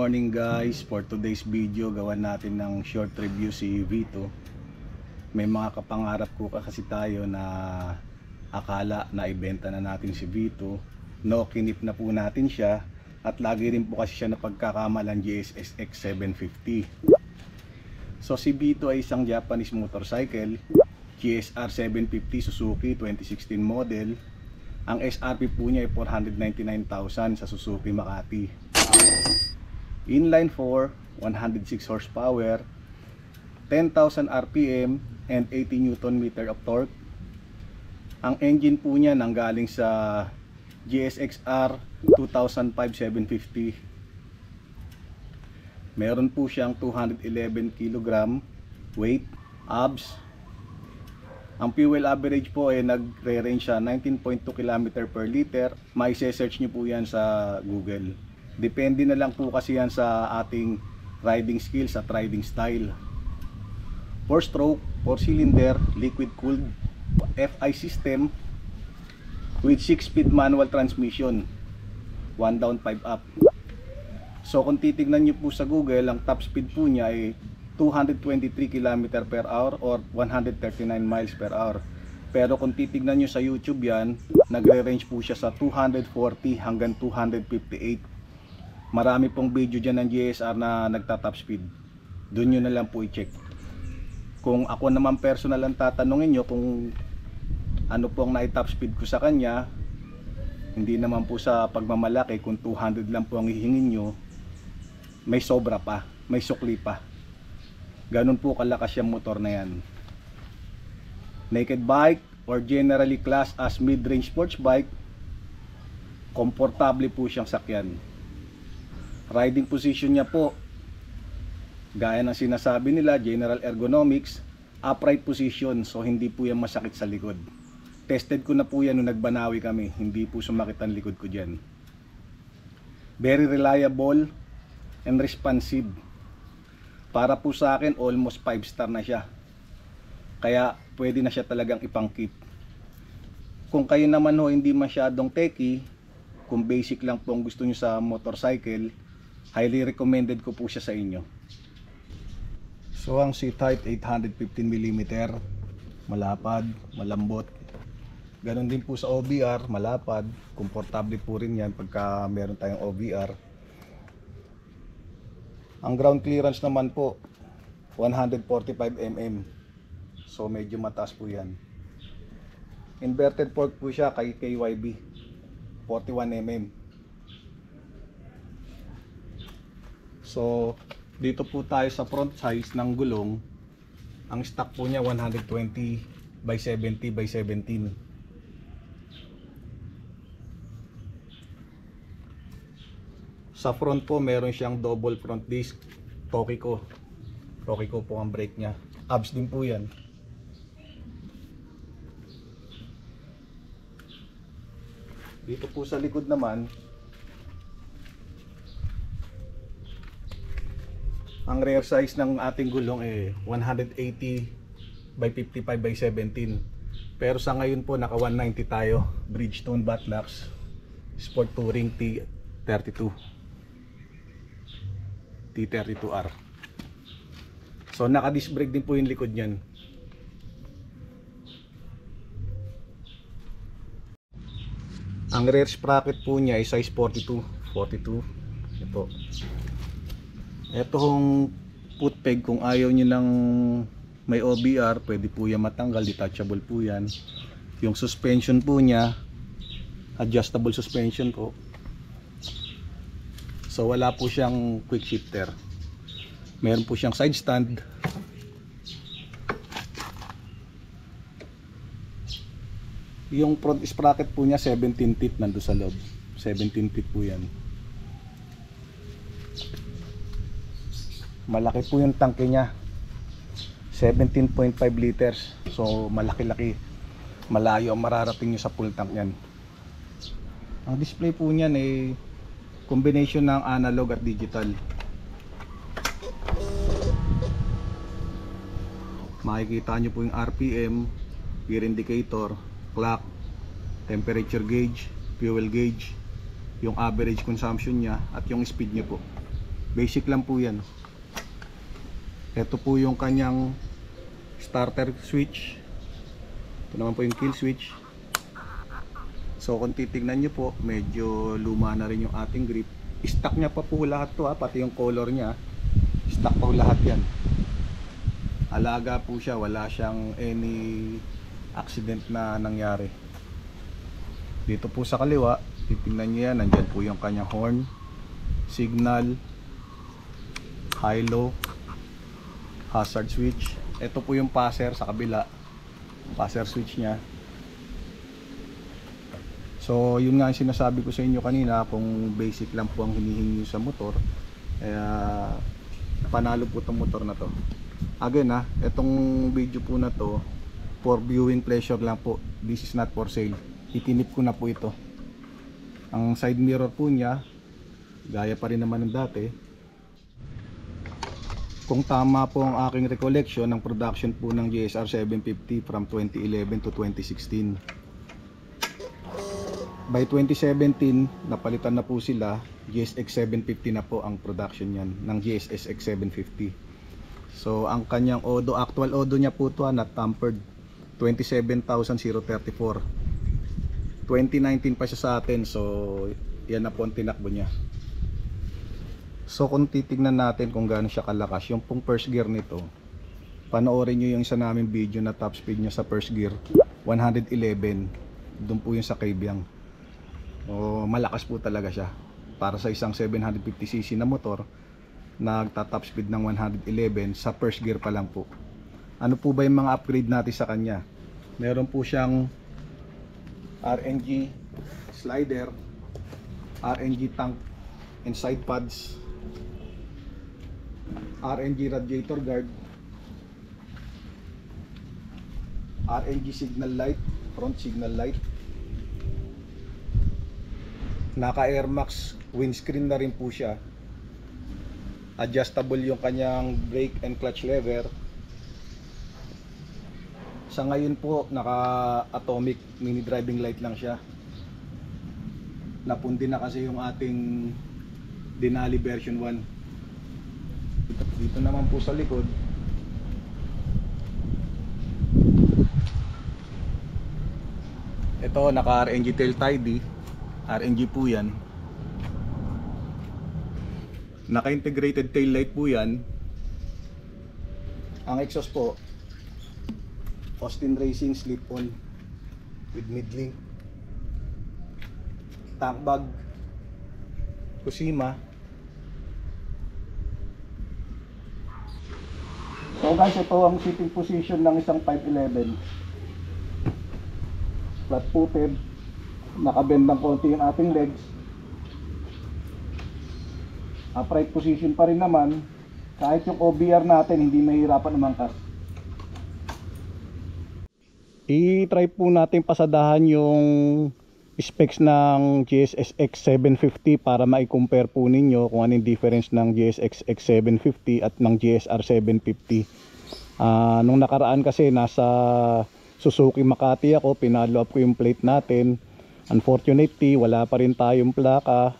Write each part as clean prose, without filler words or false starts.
morning guys, for today's video gawan natin ng short review si Vito. May mga kapangarap ko kasi tayo na akala na ibenta na natin si Vito. No, kinip na po natin siya at lagi rin po kasi siya na pagkakamalan GSX 750. So si Vito ay isang Japanese motorcycle, GSR 750 Suzuki 2016 model. Ang SRP po niya ay 499,000 sa Suzuki Makati. Inline 4, 106 horsepower, 10,000 RPM and 80 Nm of torque. Ang engine po niya nanggaling sa GSXR 2005-750. Meron po siyang 211 kg weight, abs. Ang fuel average po ay nagre-range siya 19.2 km per liter. May search niyo po yan sa Google. Depende na lang po kasi yan sa ating riding skills at riding style. 4-stroke, 4-cylinder, liquid cooled FI system with 6-speed manual transmission, 1 down 5 up. So kung titignan nyo po sa Google, ang top speed po niya ay 223 km per hour or 139 miles per hour. Pero kung titignan nyo sa YouTube yan, nagre-range po siya sa 240 hanggang 258. Marami pong video dyan ng GSR na nagta-top speed. Doon nyo na lang po i-check. Kung ako naman personal ang tatanungin nyo kung ano po ang na-top speed ko sa kanya, hindi naman po sa pagmamalaki. Kung 200 lang po ang hihingin nyo, may sobra pa, may sukli pa. Ganun po kalakas yung motor na yan. Naked bike or generally classed as mid-range sports bike, komportable po siyang sakyan. Riding position niya po, gaya ng sinasabi nila, general ergonomics, upright position, so hindi po yan masakit sa likod. Tested ko na po yan nung nagbanawi kami, hindi po sumakit ang likod ko dyan. Very reliable and responsive. Para po sa akin, almost 5-star na siya. Kaya pwede na siya talagang ipangkip. Kung kayo naman ho hindi masyadong techy, kung basic lang po ang gusto nyo sa motorcycle, highly recommended ko po siya sa inyo. So ang seat height 815mm, malapad, malambot. Ganon din po sa OBR, malapad, komportable po rin yan pagka meron tayong OBR. Ang ground clearance naman po 145mm, so medyo mataas po yan. Inverted fork po siya kay KYB 41mm. So dito po tayo sa front size ng gulong. Ang stock po niya 120/70/17. Sa front po meron siyang double front disc, Tokico po ang brake niya. Abs din po yan. Dito po sa likod naman, ang rear size ng ating gulong ay 180/55/17. Pero sa ngayon po naka 190 tayo. Bridgestone Batlax Sport Touring T32R. So naka disc brake din po yung likod niyan. Ang rear sprocket po niya ay size 42. Ito po. Etong foot peg, kung ayaw nyo ng may OBR, pwede po yan matanggal, detachable po yan. Yung suspension po niya, adjustable suspension po. So wala po siyang quick shifter. Meron po siyang side stand. Yung front sprocket po niya 17 teeth nando sa loob. 17 teeth po yan. Malaki po yung tangke niya, 17.5 liters. So malaki-laki, malayo ang mararating nyo sa full tank yan. Ang display po niyan ay combination ng analog at digital. Makikita nyo po yung RPM, gear indicator, clock, temperature gauge, fuel gauge, yung average consumption niya at yung speed niya po. Basic lang po yan. Ito po yung kanyang starter switch. Ito naman po yung kill switch. So kung titignan nyo po, medyo luma na rin yung ating grip. Stock niya pa po lahat to, pati yung color niya. Stock po lahat yan. Alaga po siya, wala siyang any accident na nangyari. Dito po sa kaliwa, titignan nyo yan, nandyan po yung kanyang horn, signal, high-low, hazard switch. Ito po yung passer sa kabila, passer switch nya. So yun nga yung sinasabi ko sa inyo kanina, kung basic lang po ang hinihingi sa motor, panalo po itong motor na to. Again itong video po na to for viewing pleasure lang po, this is not for sale. Itinip ko na po ito. Ang side mirror po niya gaya pa rin naman ng dati. Kung tama po ang aking recollection, ng production po ng GSR 750 from 2011 to 2016. By 2017, napalitan na po sila, GSX 750 na po ang production niyan ng GSX 750. So ang kanyang odo, actual odo niya po ito not tampered, 27,034. 2019 pa siya sa atin, so yan na po ang tinakbo niya. So kung titignan natin kung gaano siya kalakas, yung pong first gear nito, panoorin nyo yung isa naming video na top speed niya sa first gear, 111. Doon po yung sa Kabyang. Malakas po talaga siya para sa isang 750cc na motor, nagta-top speed ng 111 sa first gear pa lang po. Ano po ba yung mga upgrade natin sa kanya? Meron po siyang RNG slider, RNG tank and side pads, RNG radiator guard, RNG signal light, front signal light, naka Air Max windscreen na rin po siya, adjustable yung kanyang brake and clutch lever. Sa ngayon po naka atomic mini driving light lang siya. Napundi na kasi yung ating Denali version 1. Dito naman po sa likod, ito naka RNG tail tidy, RNG po yan. Naka integrated tail light po yan. Ang exhaust po, Austin Racing slip on with mid link, tank bag Kusima. So guys, ito ang sitting position ng isang 511. Flat footed, nakabend ng konti yung ating legs. Upright position pa rin naman, kahit yung OBR natin hindi mahirapan umangkas. I-try po natin pasadahan yung specs ng GSX 750 para mai-compare po ninyo kung anong difference ng GSX 750 at ng GSR 750. Nung nakaraan kasi nasa Suzuki Makati ako, pinalo up ko yung plate natin. Unfortunately, wala pa rin tayong plaka.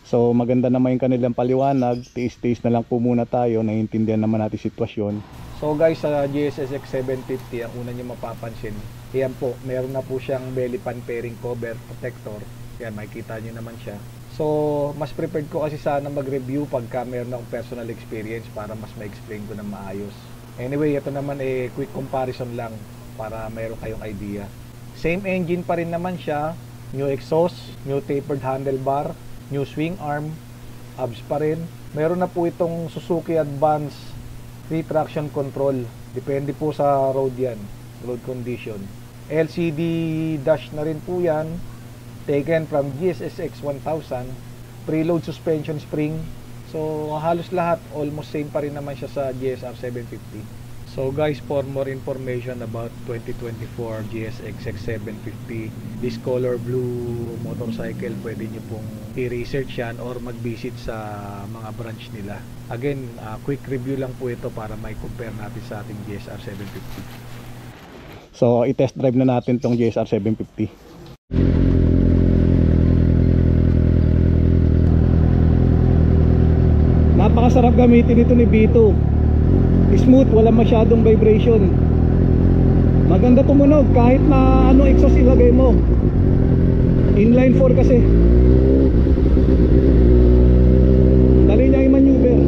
So maganda naman yung kanilang paliwanag, tiis-tiis na lang po muna tayo, naiintindihan naman natin sitwasyon. So guys, sa GSX 750, ang una nyo mapapansin, yan po, meron na po siyang belly pan fairing cover protector. Yan, makikita nyo naman siya. So mas prepared ko kasi sana mag-review pagka meron akong personal experience para mas ma-explain ko na maayos. Anyway, ito naman quick comparison lang para meron kayong idea. Same engine pa rin naman siya, new exhaust, new tapered handlebar, new swing arm, hubs pa rin. Meron na po itong Suzuki Advance free traction control. Depende po sa road yan, road condition. LCD dash na rin po yan, taken from GSX 1000. Preload suspension spring. So halos lahat, almost same pa rin naman siya sa GSR 750. So guys, for more information about 2024 GSX 750, this color blue motorcycle, pwede nyo pong i-research yan or mag-visit sa mga branch nila. Again, quick review lang po ito para may compare natin sa ating GSR 750. So i-test drive na natin tong GSR 750. napakasarap gamitin ito ni B2. Smooth, walang masyadong vibration. Maganda tumunog kahit na ano exhaust ilagay mo. Inline 4 kasi. Dali niya i-maneuver.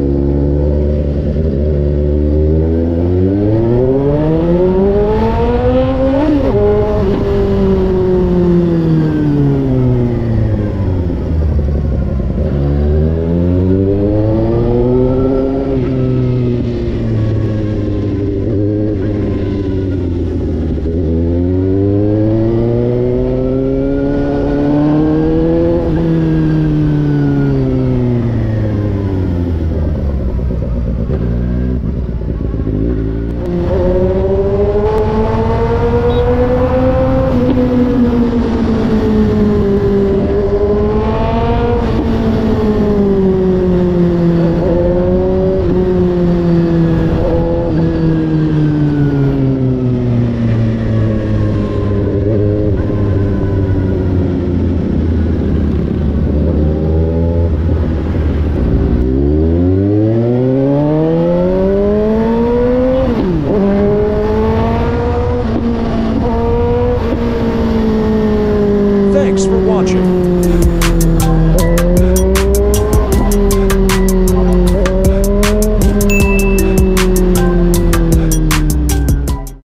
Thanks for watching.